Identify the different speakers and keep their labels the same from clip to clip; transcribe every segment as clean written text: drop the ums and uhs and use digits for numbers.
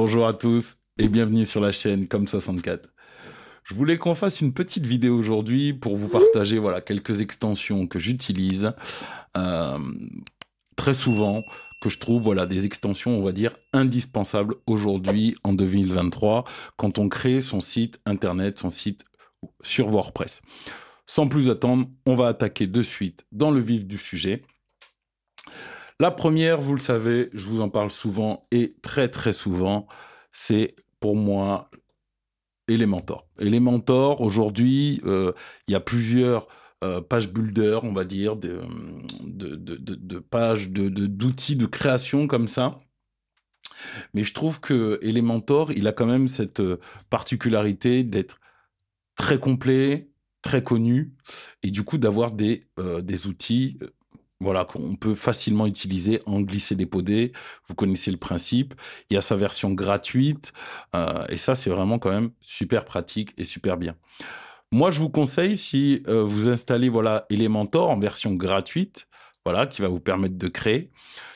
Speaker 1: Bonjour à tous et bienvenue sur la chaîne Comme64. Je voulais qu'on fasse une petite vidéo aujourd'hui pour vous partager voilà, quelques extensions que j'utilise euh, très souvent, que je trouve voilà, des extensions, on va dire, indispensables aujourd'hui en 2023 quand on crée son site internet, son site sur WordPress. Sans plus attendre, on va attaquer de suite dans le vif du sujet. La première, vous le savez, je vous en parle souvent et très très souvent, c'est pour moi Elementor. Elementor, aujourd'hui, il y a plusieurs page builders, on va dire, de pages, d'outils de création comme ça. Mais je trouve que Elementor, il a quand même cette particularité d'être très complet, très connu, et du coup d'avoir des outils voilà, qu'on peut facilement utiliser en glisser-déposer. Vous connaissez le principe. Il y a sa version gratuite. Et ça, c'est vraiment quand même super pratique et super bien. Moi, je vous conseille, si vous installez voilà, Elementor en version gratuite, voilà, qui va vous permettre de créer,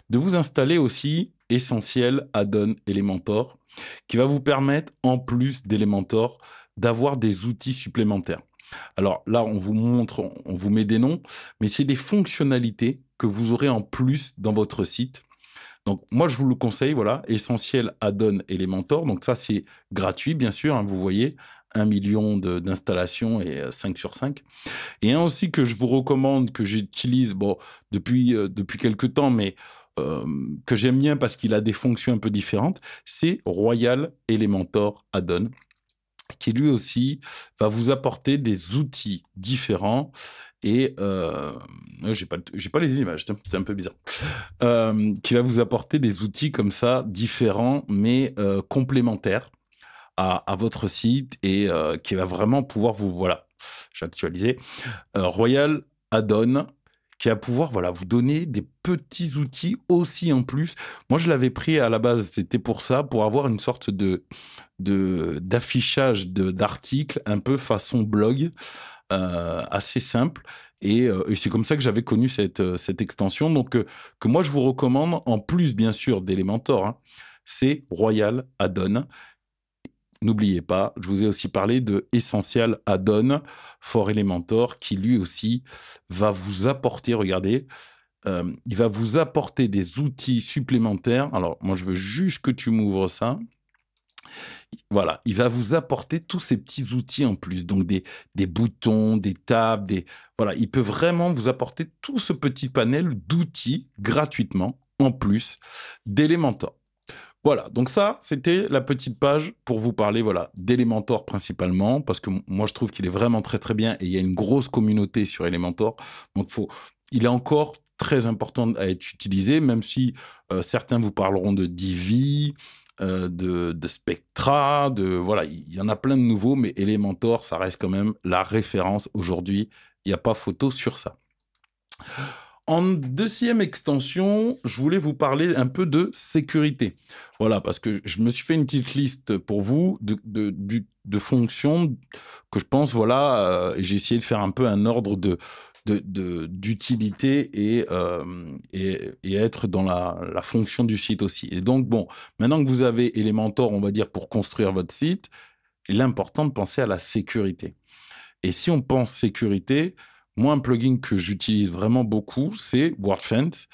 Speaker 1: de vous installer aussi Essentiel Add-on Elementor, qui va vous permettre, en plus d'Elementor, d'avoir des outils supplémentaires. Alors là, on vous montre, on vous met des noms, mais c'est des fonctionnalités que vous aurez en plus dans votre site. Donc moi, je vous le conseille, voilà, Essentiel Add-on Elementor. Donc ça, c'est gratuit, bien sûr, hein, vous voyez, 1 million d'installations et 5 sur 5. Et un aussi que je vous recommande, que j'utilise bon, depuis quelques temps, mais que j'aime bien parce qu'il a des fonctions un peu différentes, c'est Royal Elementor Add-on, qui lui aussi va vous apporter des outils différents et j'ai pas les images, c'est un peu bizarre. Qui va vous apporter des outils comme ça différents mais complémentaires à votre site et qui va vraiment pouvoir vous voilà. J'ai actualisé Royal Add-on qui va pouvoir voilà, vous donner des petits outils aussi en plus. Moi, je l'avais pris à la base, c'était pour ça, pour avoir une sorte d'affichage d'articles un peu façon blog, assez simple. Et c'est comme ça que j'avais connu cette extension. Donc, que moi, je vous recommande, en plus, bien sûr, d'Elementor, hein, c'est Royal Add-on. N'oubliez pas, je vous ai aussi parlé de Essential Add-on for Elementor, qui lui aussi va vous apporter, regardez, il va vous apporter des outils supplémentaires. Alors, moi, je veux juste que tu m'ouvres ça. Voilà, il va vous apporter tous ces petits outils en plus, donc des boutons, des tables, voilà, il peut vraiment vous apporter tout ce petit panel d'outils gratuitement, en plus d'Elementor. Voilà, donc ça, c'était la petite page pour vous parler voilà, d'Elementor principalement, parce que moi, je trouve qu'il est vraiment très, très bien et il y a une grosse communauté sur Elementor. Donc, il est encore très important à être utilisé, même si certains vous parleront de Divi, de Spectra, voilà, il y en a plein de nouveaux, mais Elementor, ça reste quand même la référence aujourd'hui. Il n'y a pas photo sur ça. En deuxième extension, je voulais vous parler un peu de sécurité. Voilà, parce que je me suis fait une petite liste pour vous de fonctions que je pense, voilà, et j'ai essayé de faire un peu un ordre d'utilité et être dans la fonction du site aussi. Et donc, bon, maintenant que vous avez Elementor, on va dire, pour construire votre site, il est important de penser à la sécurité. Et si on pense sécurité, moi, un plugin que j'utilise vraiment beaucoup, c'est WordFence.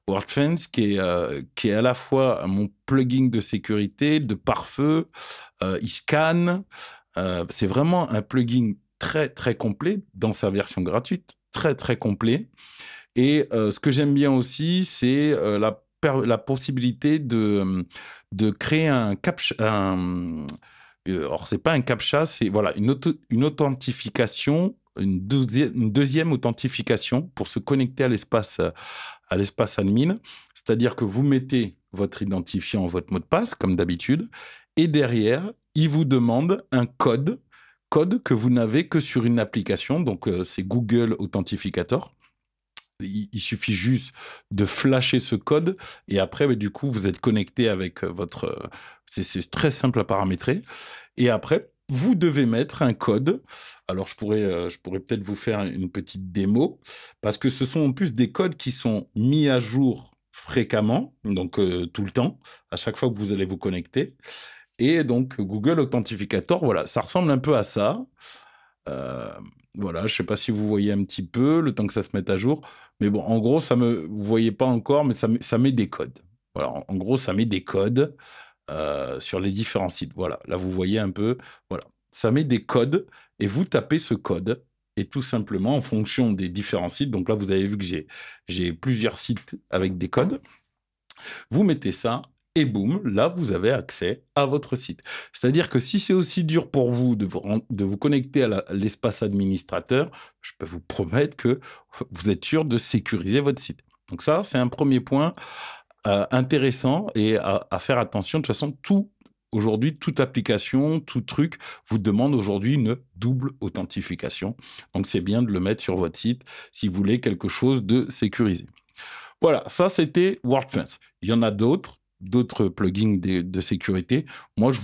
Speaker 1: WordFence, qui est à la fois mon plugin de sécurité, de pare-feu, il scanne. C'est vraiment un plugin très, très complet dans sa version gratuite, très, très complet. Et ce que j'aime bien aussi, c'est la possibilité de créer un captcha. Alors, c'est pas un captcha, c'est voilà, une authentification, une deuxième authentification pour se connecter à l'espace admin. C'est-à-dire que vous mettez votre identifiant, votre mot de passe, comme d'habitude, et derrière, il vous demande un code que vous n'avez que sur une application. Donc, c'est Google Authentificator. Il suffit juste de flasher ce code et après, bah, du coup, vous êtes connecté avec votre... c'est très simple à paramétrer. Et après, vous devez mettre un code. Alors, je pourrais peut-être vous faire une petite démo parce que ce sont en plus des codes qui sont mis à jour fréquemment, donc tout le temps, à chaque fois que vous allez vous connecter. Et donc, Google Authentificator, voilà, ça ressemble un peu à ça. Euh, voilà, je ne sais pas si vous voyez un petit peu, le temps que ça se mette à jour. Mais bon, en gros, vous ne voyez pas encore, mais ça met des codes. Voilà, en gros, ça met des codes sur les différents sites. Voilà, là, vous voyez un peu. Voilà, ça met des codes et vous tapez ce code. Et tout simplement, en fonction des différents sites, donc là, vous avez vu que j'ai plusieurs sites avec des codes. Vous mettez ça et boum, là, vous avez accès à votre site. C'est-à-dire que si c'est aussi dur pour vous de vous connecter à l'espace administrateur, je peux vous promettre que vous êtes sûr de sécuriser votre site. Donc ça, c'est un premier point intéressant et à faire attention. De toute façon, aujourd'hui, toute application, tout truc vous demande aujourd'hui une double authentification. Donc, c'est bien de le mettre sur votre site si vous voulez quelque chose de sécurisé. Voilà, ça, c'était WordFence. Il y en a d'autres plugins de sécurité. Moi, je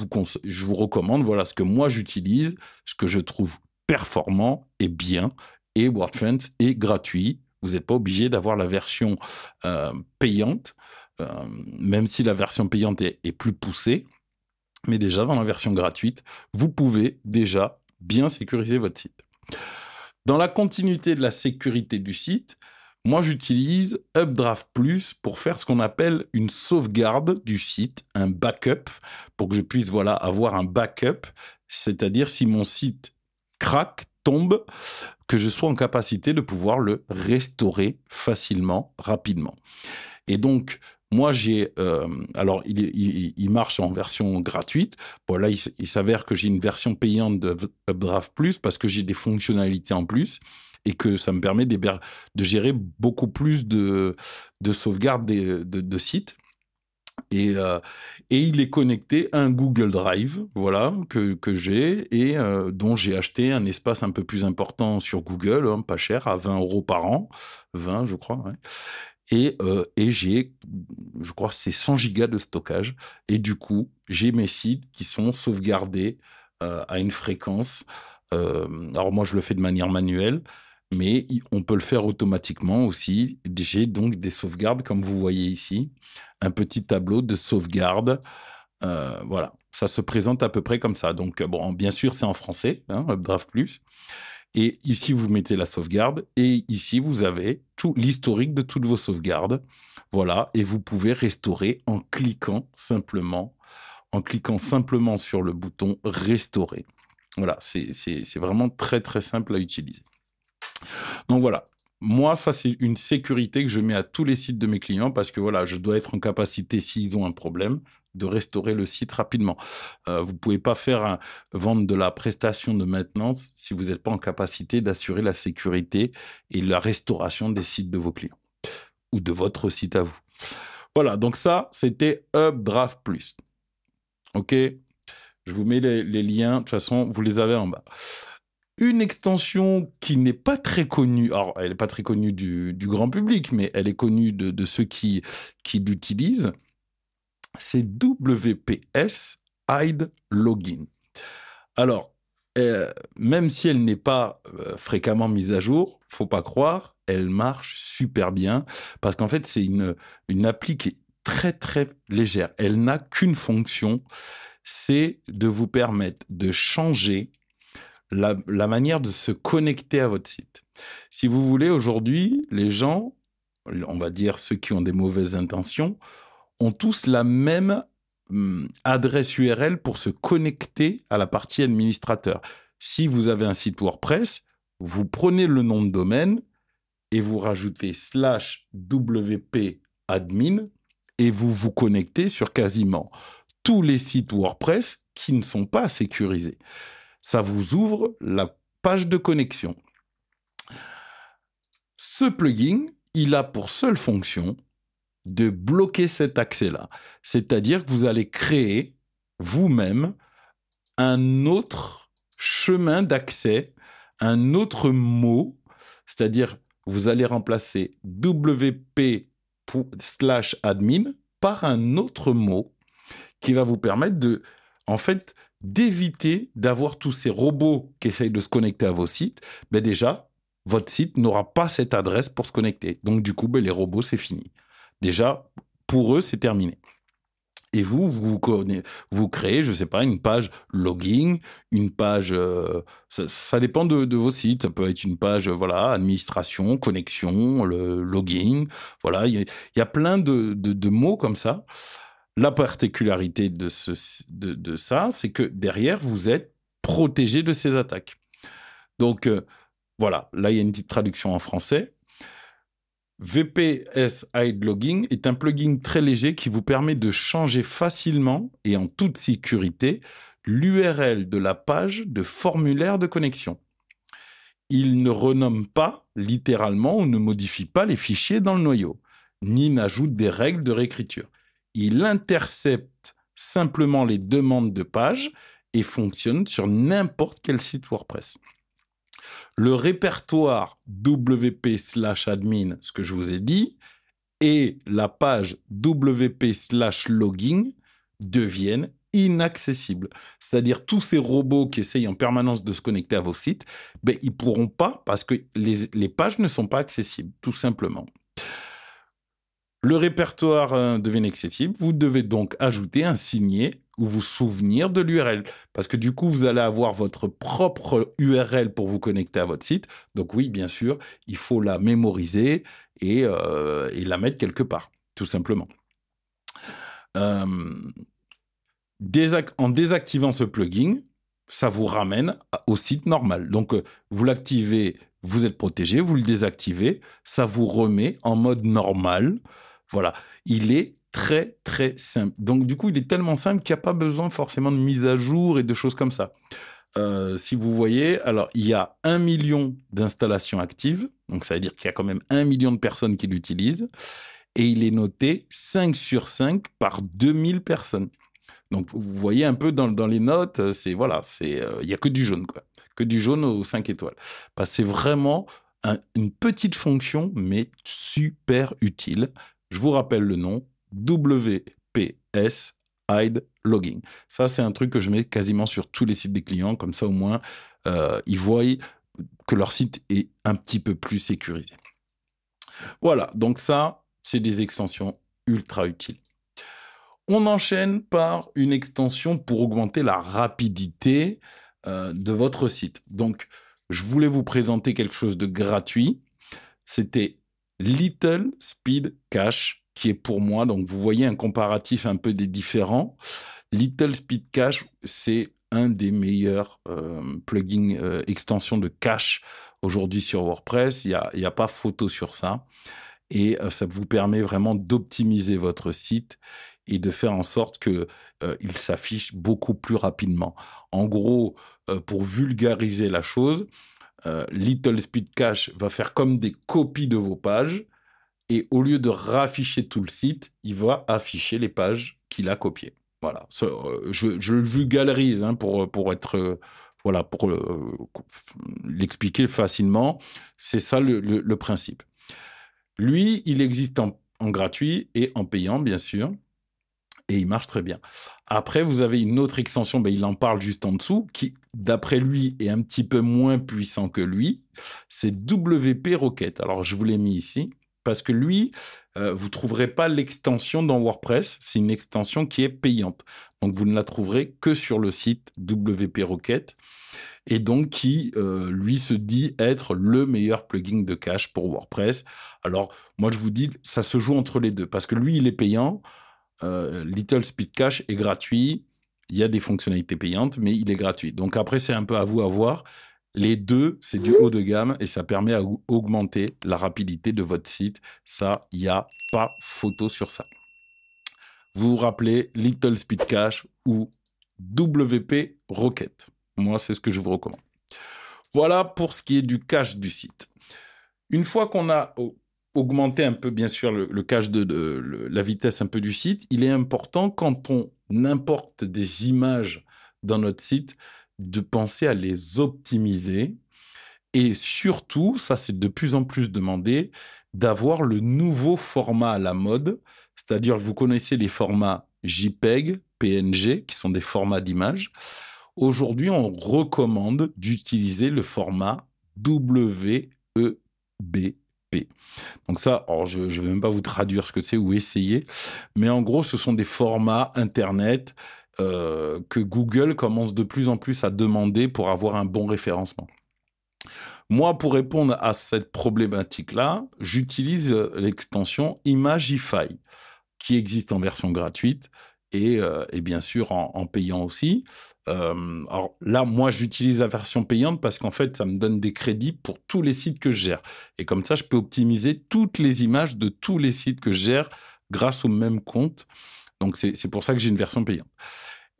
Speaker 1: vous recommande, voilà ce que moi j'utilise, ce que je trouve performant et bien. Et WordFence est gratuit. Vous n'êtes pas obligé d'avoir la version payante, même si la version payante est plus poussée. Mais déjà, dans la version gratuite, vous pouvez déjà bien sécuriser votre site. Dans la continuité de la sécurité du site, moi, j'utilise Updraft Plus pour faire ce qu'on appelle une sauvegarde du site, un backup, pour que je puisse avoir un backup, c'est-à-dire si mon site craque, tombe, que je sois en capacité de pouvoir le restaurer facilement, rapidement. Et donc, moi, alors, il marche en version gratuite. Bon, là, il s'avère que j'ai une version payante de Updraft Plus parce que j'ai des fonctionnalités en plus et que ça me permet de gérer beaucoup plus de sauvegarde de sites. Et il est connecté à un Google Drive, voilà, que j'ai et dont j'ai acheté un espace un peu plus important sur Google, hein, pas cher, à 20 € par an, 20 je crois, ouais. Et j'ai, je crois, c'est 100 gigas de stockage. Et du coup, j'ai mes sites qui sont sauvegardés à une fréquence. Alors moi, je le fais de manière manuelle, mais on peut le faire automatiquement aussi. J'ai donc des sauvegardes, comme vous voyez ici, un petit tableau de sauvegarde. Voilà, ça se présente à peu près comme ça. Donc, bon, bien sûr, c'est en français, hein, Updraft Plus. Et ici, vous mettez la sauvegarde. Et ici, vous avez tout l'historique de toutes vos sauvegardes. Voilà. Et vous pouvez restaurer en cliquant simplement sur le bouton restaurer. Voilà. C'est vraiment très, très simple à utiliser. Donc voilà. Moi, ça, c'est une sécurité que je mets à tous les sites de mes clients parce que voilà, je dois être en capacité, s'ils ont un problème, de restaurer le site rapidement. Vous ne pouvez pas vendre de la prestation de maintenance si vous n'êtes pas en capacité d'assurer la sécurité et la restauration des sites de vos clients ou de votre site à vous. Voilà, donc ça, c'était Updraft Plus. OK? Je vous mets les liens. De toute façon, vous les avez en bas. Une extension qui n'est pas très connue, alors elle n'est pas très connue du grand public, mais elle est connue de ceux qui l'utilisent, c'est WPS Hide Login. Alors, même si elle n'est pas fréquemment mise à jour, faut pas croire, elle marche super bien, parce qu'en fait, c'est une appli qui est très, très légère. Elle n'a qu'une fonction, c'est de vous permettre de changer la manière de se connecter à votre site. Si vous voulez, aujourd'hui, les gens, on va dire ceux qui ont des mauvaises intentions, ont tous la même adresse URL pour se connecter à la partie administrateur. Si vous avez un site WordPress, vous prenez le nom de domaine et vous rajoutez /wp admin et vous vous connectez sur quasiment tous les sites WordPress qui ne sont pas sécurisés. Ça vous ouvre la page de connexion. Ce plugin, il a pour seule fonction de bloquer cet accès-là. C'est-à-dire que vous allez créer vous-même un autre chemin d'accès, un autre mot, c'est-à-dire vous allez remplacer wp/admin par un autre mot qui va vous permettre d'éviter d'avoir tous ces robots qui essayent de se connecter à vos sites. Déjà, votre site n'aura pas cette adresse pour se connecter. Donc, du coup, les robots, c'est fini. Déjà, pour eux, c'est terminé. Et vous créez, je ne sais pas, une page login, une page, ça dépend de vos sites. Ça peut être une page, voilà, administration, connexion, le login. Voilà, il y a plein de mots comme ça. La particularité de ça, c'est que derrière, vous êtes protégé de ces attaques. Donc, voilà, là, il y a une petite traduction en français. VPS Hide Logging est un plugin très léger qui vous permet de changer facilement et en toute sécurité l'URL de la page de formulaire de connexion. Il ne renomme pas littéralement ou ne modifie pas les fichiers dans le noyau, ni n'ajoute des règles de réécriture. Il intercepte simplement les demandes de page et fonctionne sur n'importe quel site WordPress. Le répertoire wp/admin, ce que je vous ai dit, et la page wp/login deviennent inaccessibles. C'est-à-dire tous ces robots qui essayent en permanence de se connecter à vos sites, ben, ils ne pourront pas parce que les pages ne sont pas accessibles, tout simplement. Le répertoire devient accessible. Vous devez donc ajouter un signet ou vous souvenir de l'URL. Parce que du coup, vous allez avoir votre propre URL pour vous connecter à votre site. Donc oui, bien sûr, il faut la mémoriser et la mettre quelque part, tout simplement. En désactivant ce plugin, ça vous ramène au site normal. Donc, vous l'activez, vous êtes protégé, vous le désactivez, ça vous remet en mode normal. Voilà, il est très, très simple. Donc, du coup, il est tellement simple qu'il n'y a pas besoin forcément de mise à jour et de choses comme ça. Si vous voyez, alors, il y a 1 million d'installations actives. Donc, ça veut dire qu'il y a quand même 1 million de personnes qui l'utilisent. Et il est noté 5 sur 5 par 2000 personnes. Donc, vous voyez un peu dans les notes, il n'y a que du jaune, quoi. Que du jaune aux 5 étoiles. Parce que c'est vraiment une petite fonction, mais super utile. Je vous rappelle le nom, WPS Hide Logging. Ça, c'est un truc que je mets quasiment sur tous les sites des clients. Comme ça, au moins, ils voient que leur site est un petit peu plus sécurisé. Voilà, donc ça, c'est des extensions ultra utiles. On enchaîne par une extension pour augmenter la rapidité de votre site. Donc, je voulais vous présenter quelque chose de gratuit. C'était Little Speed Cache, qui est pour moi, donc vous voyez un comparatif un peu des différents. Little Speed Cache, c'est un des meilleurs plugins, extensions de cache aujourd'hui sur WordPress. Il n'y a pas photo sur ça. Et ça vous permet vraiment d'optimiser votre site et de faire en sorte qu'il s'affiche beaucoup plus rapidement. En gros, pour vulgariser la chose, Little Speed Cache va faire comme des copies de vos pages et au lieu de rafficher tout le site, il va afficher les pages qu'il a copiées. Voilà, je le vulgarise pour être... voilà, pour l'expliquer facilement, c'est ça le principe. Lui, il existe en gratuit et en payant, bien sûr, et il marche très bien. Après, vous avez une autre extension, il en parle juste en dessous, qui, d'après lui, est un petit peu moins puissant que lui. C'est WP Rocket. Alors, je vous l'ai mis ici, parce que lui, vous ne trouverez pas l'extension dans WordPress. C'est une extension qui est payante. Donc, vous ne la trouverez que sur le site WP Rocket. Et donc qui, lui, se dit être le meilleur plugin de cache pour WordPress. Alors, moi, je vous dis, ça se joue entre les deux, parce que lui, il est payant. Little Speed Cache est gratuit. Il y a des fonctionnalités payantes, mais il est gratuit. Donc après, c'est un peu à vous à voir. Les deux, c'est du haut de gamme et ça permet à augmenter la rapidité de votre site. Ça, il n'y a pas photo sur ça. Vous vous rappelez Little Speed Cache ou WP Rocket. Moi, c'est ce que je vous recommande. Voilà pour ce qui est du cache du site. Une fois qu'on a augmenté un peu, bien sûr, le cache la vitesse un peu du site, il est important, quand on importe des images dans notre site, de penser à les optimiser. Et surtout, ça c'est de plus en plus demandé, d'avoir le nouveau format à la mode. C'est-à-dire, vous connaissez les formats JPEG, PNG, qui sont des formats d'images. Aujourd'hui, on recommande d'utiliser le format WEB. Donc ça, alors je ne vais même pas vous traduire ce que c'est ou essayer, mais en gros, ce sont des formats Internet que Google commence de plus en plus à demander pour avoir un bon référencement. Moi, pour répondre à cette problématique-là, j'utilise l'extension Imagify, qui existe en version gratuite et bien sûr en payant aussi. Alors là, moi, j'utilise la version payante parce qu'en fait, ça me donne des crédits pour tous les sites que je gère. Et comme ça, je peux optimiser toutes les images de tous les sites que je gère grâce au même compte. Donc, c'est pour ça que j'ai une version payante.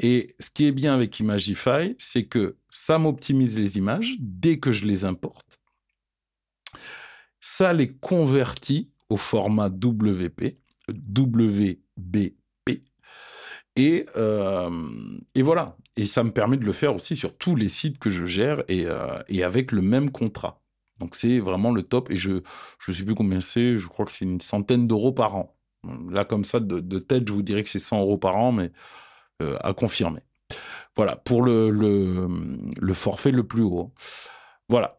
Speaker 1: Et ce qui est bien avec Imagify, c'est que ça m'optimise les images dès que je les importe. Ça les convertit au format WBP. Et voilà. Et ça me permet de le faire aussi sur tous les sites que je gère et avec le même contrat. Donc c'est vraiment le top. Et je ne sais plus combien c'est, je crois que c'est une centaine d'euros par an. Là, comme ça, de tête, je vous dirais que c'est 100 euros par an, mais à confirmer. Voilà, pour le forfait le plus haut. Voilà.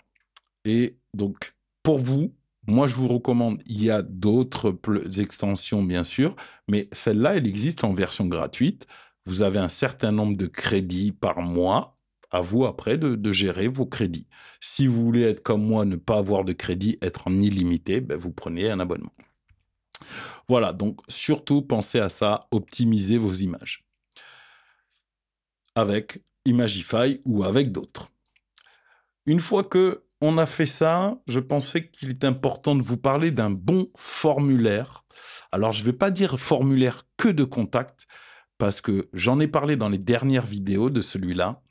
Speaker 1: Et donc, pour vous, moi, je vous recommande, il y a d'autres extensions, bien sûr, mais celle-là, elle existe en version gratuite. Vous avez un certain nombre de crédits par mois. À vous, après, de gérer vos crédits. Si vous voulez être comme moi, ne pas avoir de crédit, être en illimité, ben, vous prenez un abonnement. Voilà, donc surtout, pensez à ça, optimisez vos images. Avec Imagify ou avec d'autres. Une fois que on a fait ça, je pensais qu'il est important de vous parler d'un bon formulaire. Alors, je ne vais pas dire formulaire que de contact, parce que j'en ai parlé dans les dernières vidéos de celui-là.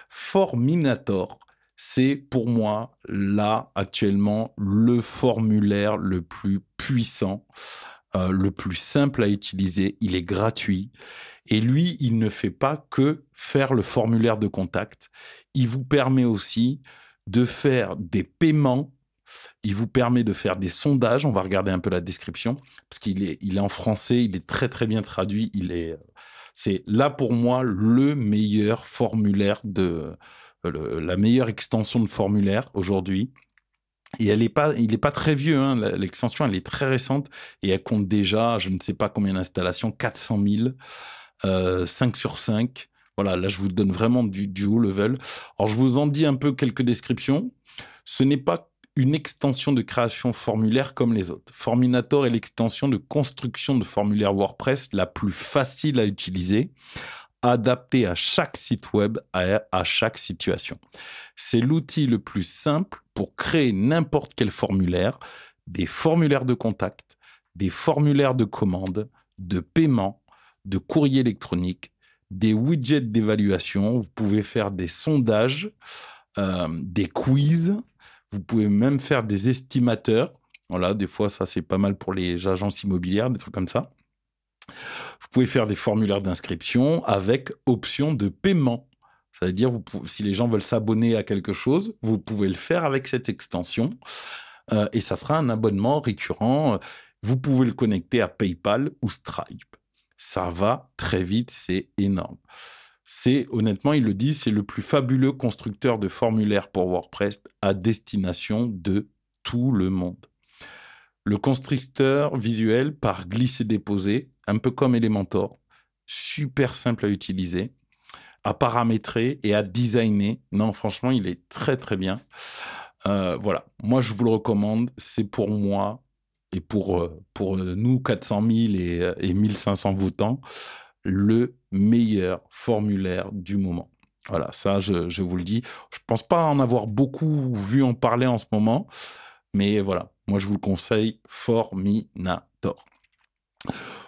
Speaker 1: Forminator, c'est pour moi, là, actuellement, le formulaire le plus puissant, le plus simple à utiliser. Il est gratuit. Et lui, il ne fait pas que faire le formulaire de contact. Il vous permet aussi de faire des paiements. Il vous permet de faire des sondages. On va regarder un peu la description parce qu'il est en français. Il est très, très bien traduit. C'est là pour moi le meilleur formulaire la meilleure extension de formulaire aujourd'hui. Et il n'est pas très vieux, hein. L'extension, elle est très récente et elle compte déjà, je ne sais pas combien d'installations, 400 000, 5 sur 5. Voilà, là, je vous donne vraiment du haut level. Alors, je vous en dis un peu quelques descriptions. Ce n'est pas une extension de création formulaire comme les autres. Forminator est l'extension de construction de formulaire WordPress la plus facile à utiliser, adaptée à chaque site web, à chaque situation. C'est l'outil le plus simple pour créer n'importe quel formulaire, des formulaires de contact, des formulaires de commande, de paiement, de courrier électronique, des widgets d'évaluation. Vous pouvez faire des sondages, des quiz. Vous pouvez même faire des estimateurs. Voilà, des fois, ça, c'est pas mal pour les agences immobilières, des trucs comme ça. Vous pouvez faire des formulaires d'inscription avec option de paiement. C'est-à-dire, si les gens veulent s'abonner à quelque chose, vous pouvez le faire avec cette extension. Et ça sera un abonnement récurrent. Vous pouvez le connecter à PayPal ou Stripe. Ça va très vite, c'est énorme. Honnêtement, ils le disent, c'est le plus fabuleux constructeur de formulaires pour WordPress à destination de tout le monde. Le constructeur visuel par glisser-déposer, un peu comme Elementor, super simple à utiliser, à paramétrer et à designer. Non, franchement, il est très, très bien. Voilà, moi, je vous le recommande. C'est pour moi et pour nous, 400 000 et 1500 votants, le meilleur formulaire du moment. Voilà, ça, je vous le dis. Je ne pense pas en avoir beaucoup vu en parler en ce moment, mais voilà, moi, je vous le conseille, Forminator.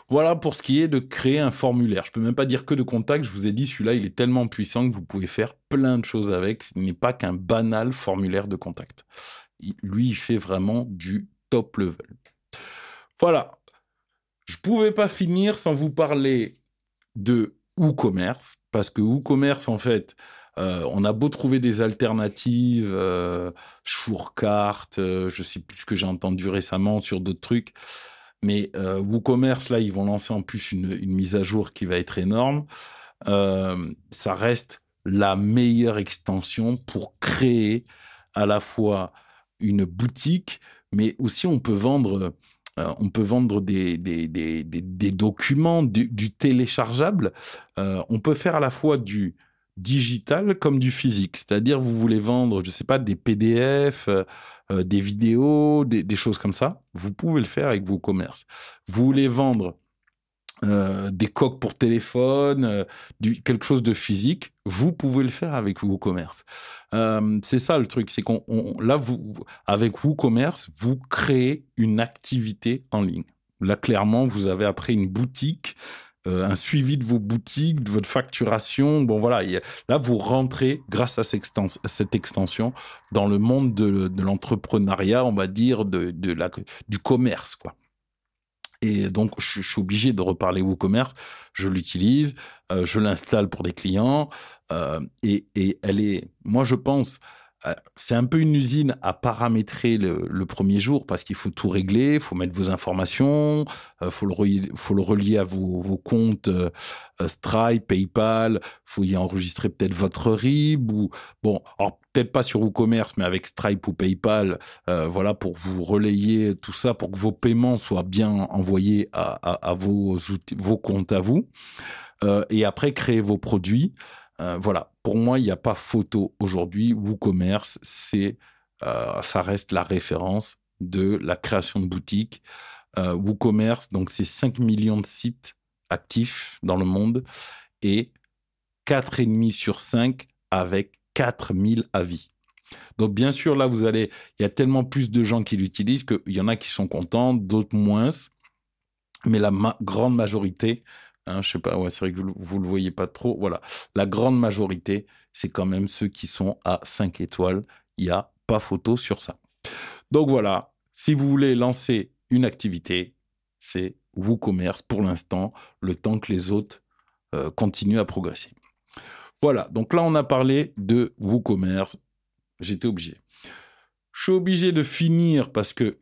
Speaker 1: Voilà pour ce qui est de créer un formulaire. Je ne peux même pas dire que de contact. Je vous ai dit, celui-là, il est tellement puissant que vous pouvez faire plein de choses avec. Ce n'est pas qu'un banal formulaire de contact. Lui, il fait vraiment du top level. Voilà. Je ne pouvais pas finir sans vous parler de WooCommerce, parce que WooCommerce, en fait, on a beau trouver des alternatives, Shurcart, je ne sais plus ce que j'ai entendu récemment sur d'autres trucs, mais WooCommerce, là, ils vont lancer en plus une mise à jour qui va être énorme. Ça reste la meilleure extension pour créer à la fois une boutique, mais aussi on peut vendre des documents, du téléchargeable. On peut faire à la fois du digital comme du physique. C'est-à-dire, vous voulez vendre, je sais pas, des PDF, des vidéos, des choses comme ça. Vous pouvez le faire avec WooCommerce. Vous voulez vendre des coques pour téléphone, quelque chose de physique, vous pouvez le faire avec WooCommerce. C'est ça le truc, c'est là, avec WooCommerce, vous créez une activité en ligne. Là, clairement, vous avez après une boutique, un suivi de vos boutiques, de votre facturation. Bon, voilà, là, vous rentrez, grâce à cette extension, dans le monde de l'entrepreneuriat, on va dire, du commerce, quoi. Et donc, je suis obligé de reparler WooCommerce. Je l'utilise, je l'installe pour des clients. Et elle est, moi, je pense, c'est un peu une usine à paramétrer le premier jour parce qu'il faut tout régler, il faut mettre vos informations, faut le relier à vos comptes Stripe, PayPal, faut y enregistrer peut-être votre RIB ou bon, alors peut-être pas sur WooCommerce, mais avec Stripe ou PayPal, voilà, pour vous relayer tout ça, pour que vos paiements soient bien envoyés à vos comptes à vous. Et après, créer vos produits. Voilà, pour moi, il n'y a pas photo aujourd'hui. WooCommerce, ça reste la référence de la création de boutiques. WooCommerce, donc c'est 5 millions de sites actifs dans le monde et 4,5 sur 5 avec 4000 avis. Donc, bien sûr, là, il y a tellement plus de gens qui l'utilisent qu'il y en a qui sont contents, d'autres moins. Mais la grande majorité, hein, je sais pas, ouais, c'est vrai que vous le voyez pas trop. Voilà, la grande majorité, c'est quand même ceux qui sont à 5 étoiles. Il n'y a pas photo sur ça. Donc voilà, si vous voulez lancer une activité, c'est WooCommerce pour l'instant, le temps que les autres continuent à progresser. Voilà, donc là, on a parlé de WooCommerce. J'étais obligé. Je suis obligé de finir parce que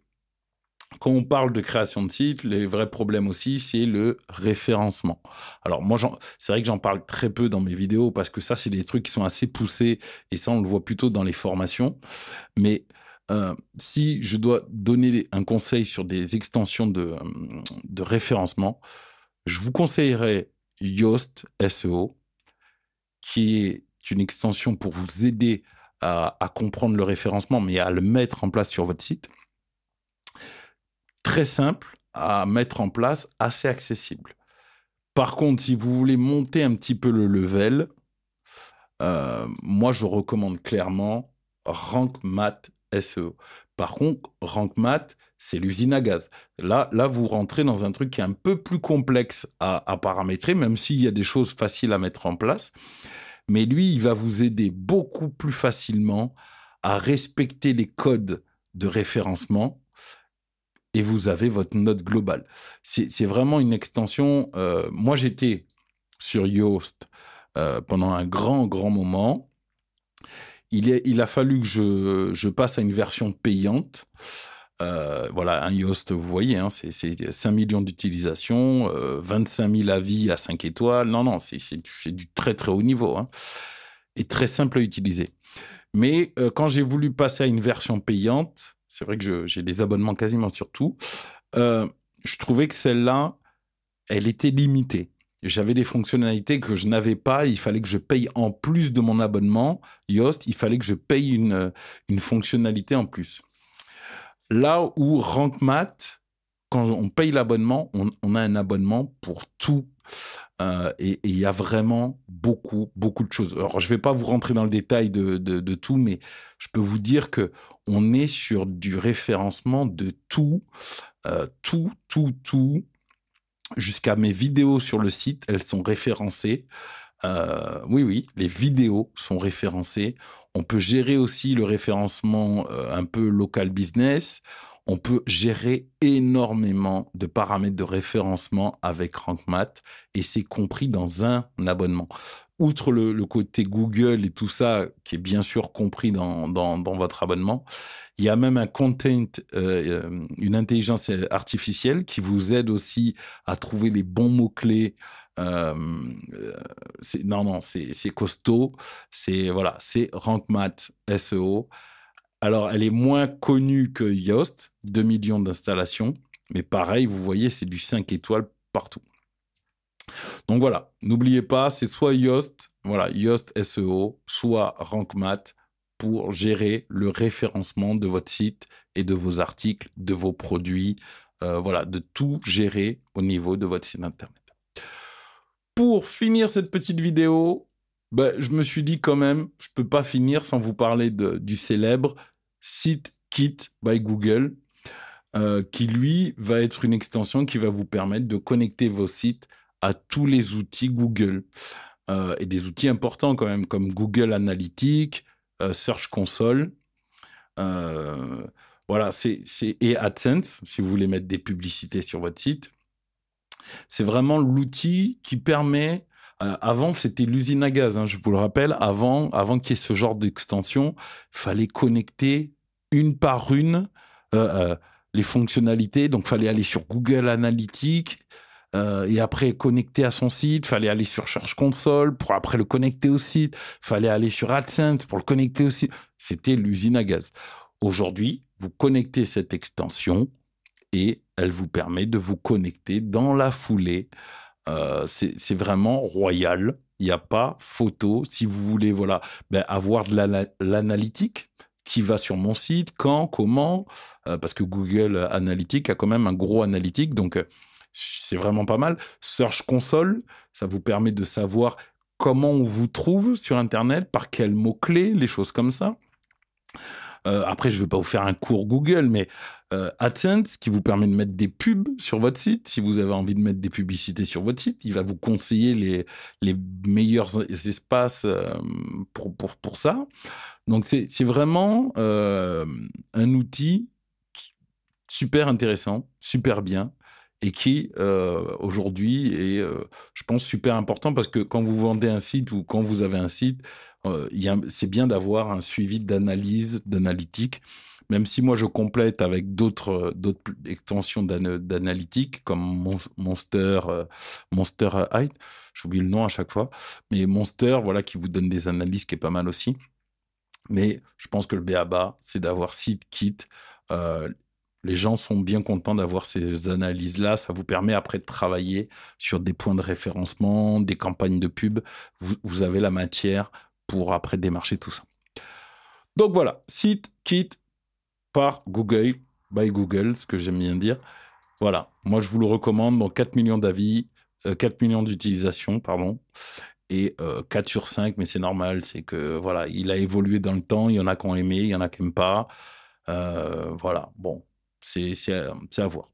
Speaker 1: quand on parle de création de site, les vrais problèmes aussi, c'est le référencement. Alors moi, c'est vrai que j'en parle très peu dans mes vidéos parce que ça, c'est des trucs qui sont assez poussés et ça, on le voit plutôt dans les formations. Mais si je dois donner un conseil sur des extensions de référencement, je vous conseillerais Yoast SEO, qui est une extension pour vous aider à comprendre le référencement, mais à le mettre en place sur votre site. Très simple à mettre en place, assez accessible. Par contre, si vous voulez monter un petit peu le level, moi, je recommande clairement Rank Math SEO. Par contre, Rank Math, c'est l'usine à gaz. Là, vous rentrez dans un truc qui est un peu plus complexe à paramétrer, même s'il y a des choses faciles à mettre en place. Mais lui, il va vous aider beaucoup plus facilement à respecter les codes de référencement et vous avez votre note globale. C'est vraiment une extension. Moi, j'étais sur Yoast pendant un grand moment. Il a fallu que je passe à une version payante. Voilà, un Yoast, vous voyez, hein, c'est 5 millions d'utilisations, 25 000 avis à 5 étoiles. Non, c'est du très, très haut niveau, hein, et très simple à utiliser. Mais quand j'ai voulu passer à une version payante, c'est vrai que j'ai des abonnements quasiment sur tout, je trouvais que celle-là, elle était limitée. J'avais des fonctionnalités que je n'avais pas. Il fallait que je paye en plus de mon abonnement Yoast. Il fallait que je paye une fonctionnalité en plus. Là où Rank Math, quand on paye l'abonnement, on a un abonnement pour tout. Et il y a vraiment beaucoup de choses. Alors, je ne vais pas vous rentrer dans le détail de tout, mais je peux vous dire qu'on est sur du référencement de tout, tout. Jusqu'à mes vidéos sur le site, elles sont référencées. Oui, les vidéos sont référencées. On peut gérer aussi le référencement un peu local business. On peut gérer énormément de paramètres de référencement avec Rank Math et c'est compris dans un abonnement. Outre le côté Google et tout ça, qui est bien sûr compris dans votre abonnement, il y a même un content, une intelligence artificielle qui vous aide aussi à trouver les bons mots-clés. C'est costaud. C'est Rank Math SEO. Alors, elle est moins connue que Yoast, 2 millions d'installations. Mais pareil, vous voyez, c'est du 5 étoiles partout. Donc voilà, n'oubliez pas, c'est soit Yoast, voilà, Yoast SEO, soit Rank Math pour gérer le référencement de votre site et de vos articles, de vos produits, voilà, de tout gérer au niveau de votre site internet. Pour finir cette petite vidéo, je me suis dit quand même, je ne peux pas finir sans vous parler du célèbre SiteKit by Google, qui lui va être une extension qui va vous permettre de connecter vos sites à tous les outils Google. Et des outils importants quand même, comme Google Analytics, Search Console, voilà, et AdSense, si vous voulez mettre des publicités sur votre site. C'est vraiment l'outil qui permet... avant, c'était l'usine à gaz, hein, je vous le rappelle. Avant qu'il y ait ce genre d'extension, il fallait connecter une par une les fonctionnalités. Donc, il fallait aller sur Google Analytics et après connecter à son site. Il fallait aller sur Search Console pour après le connecter au site. Il fallait aller sur AdSense pour le connecter au site. C'était l'usine à gaz. Aujourd'hui, vous connectez cette extension et elle vous permet de vous connecter dans la foulée. C'est vraiment royal. Il n'y a pas photo. Si vous voulez voilà, avoir de l'analytique qui va sur mon site, quand, comment, parce que Google Analytics a quand même un gros analytique, donc c'est vraiment pas mal. Search Console, ça vous permet de savoir comment on vous trouve sur Internet, par quels mots-clés, les choses comme ça. Après, je ne vais pas vous faire un cours Google, mais AdSense, qui vous permet de mettre des pubs sur votre site. Si vous avez envie de mettre des publicités sur votre site, il va vous conseiller les meilleurs espaces pour ça. Donc, c'est vraiment un outil super intéressant, super bien, et qui, aujourd'hui, est, je pense, super important parce que quand vous vendez un site ou quand vous avez un site, c'est bien d'avoir un suivi d'analyse, d'analytique, même si moi, je complète avec d'autres extensions d'analytique, comme Monster Height, j'oublie le nom à chaque fois, mais Monster, voilà, qui vous donne des analyses, qui est pas mal aussi. Mais je pense que le b.a.-ba, c'est d'avoir SiteKit. Les gens sont bien contents d'avoir ces analyses-là. Ça vous permet après de travailler sur des points de référencement, des campagnes de pub. Vous avez la matière pour après démarcher tout ça. Donc voilà, SiteKit par Google, by Google, ce que j'aime bien dire. Voilà, moi je vous le recommande dans 4 millions d'avis, 4 millions d'utilisations, pardon. Et 4 sur 5, mais c'est normal, c'est que voilà, il a évolué dans le temps, il y en a qui ont aimé, il y en a qui n'aiment pas. Voilà, bon, c'est à voir.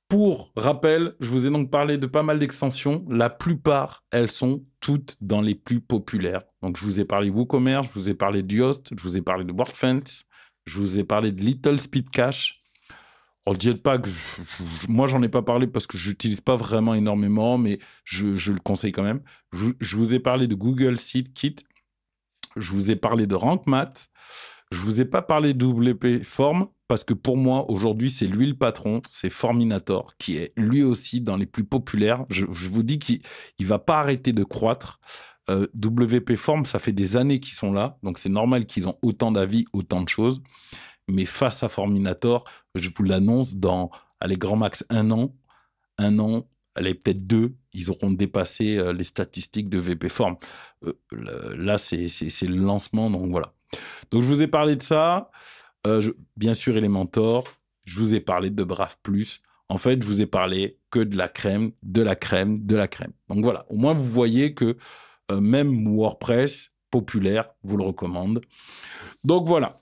Speaker 1: Pour rappel, je vous ai donc parlé de pas mal d'extensions. La plupart, elles sont toutes dans les plus populaires. Donc, je vous ai parlé de WooCommerce, je vous ai parlé de Yoast, je vous ai parlé de WordFence, je vous ai parlé de Little Speed Cache. Alors, Jetpack, moi, j'en ai pas parlé parce que je n'utilise pas vraiment énormément, mais je le conseille quand même. Je vous ai parlé de Google SiteKit. Je vous ai parlé de Rank Math. Je vous ai pas parlé de WP Form parce que pour moi, aujourd'hui, c'est lui le patron. C'est Forminator qui est lui aussi dans les plus populaires. Je vous dis qu'il ne va pas arrêter de croître. WP Form, ça fait des années qu'ils sont là. Donc, c'est normal qu'ils ont autant d'avis, autant de choses. Mais face à Forminator, je vous l'annonce, dans, allez, grand max un an, allez, peut-être 2, ils auront dépassé les statistiques de VP-Form. Là, c'est le lancement, donc voilà. Donc, je vous ai parlé de ça. Bien sûr, Elementor. Je vous ai parlé de Brave Plus. En fait, je vous ai parlé que de la crème, de la crème, de la crème. Donc voilà, au moins, vous voyez que même WordPress, populaire, vous le recommande. Donc voilà.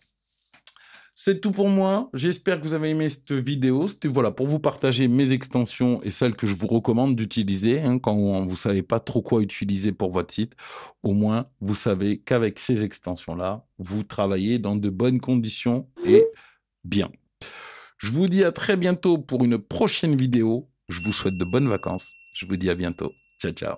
Speaker 1: C'est tout pour moi. J'espère que vous avez aimé cette vidéo. C'était voilà, pour vous partager mes extensions et celles que je vous recommande d'utiliser quand vous ne savez pas trop quoi utiliser pour votre site. Au moins, vous savez qu'avec ces extensions-là, vous travaillez dans de bonnes conditions et bien. Je vous dis à très bientôt pour une prochaine vidéo. Je vous souhaite de bonnes vacances. Je vous dis à bientôt. Ciao, ciao.